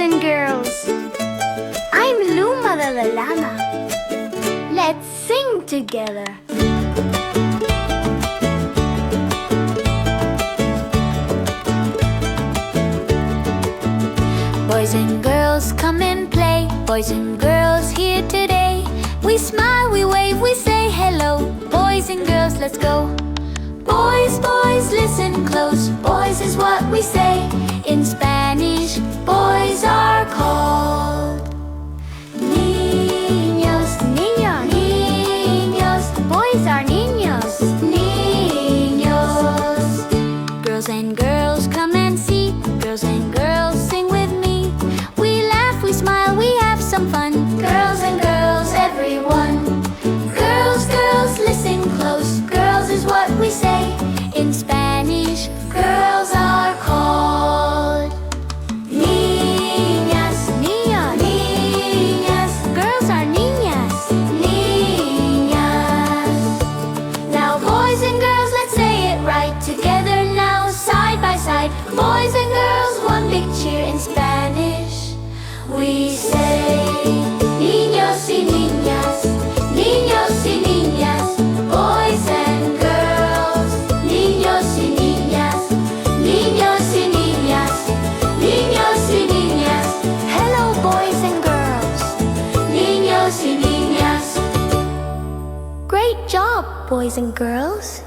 and girls. I'm Luma the Llama. Let's sing together. Boys and girls, come and play. Boys and girls here today. We smile, we wave, we say hello. Boys and girls, let's go. Boys, boys, listen close. Boys is what we say. In Spanish, boys are called niños, niños, niños. Boys are niños, niños. Girls and girls, come and see. Girls and girls, sing with me. We laugh, we smile, we have some fun. Girls and girls, everyone. Girls, girls, listen close. Girls is what we say. In Spanish, girls are called niñas, niños, niñas. Girls are niñas, niñas. Now boys and girls, let's say it right. Together now, side by side. Boys and girls, one big cheer. In Spanish, we say niños y niñas, niños y niñas. Boys and girls, niños y niñas, niños y niñas, niños y niñas. Hello, boys and girls, niños y niñas. Great job, boys and girls.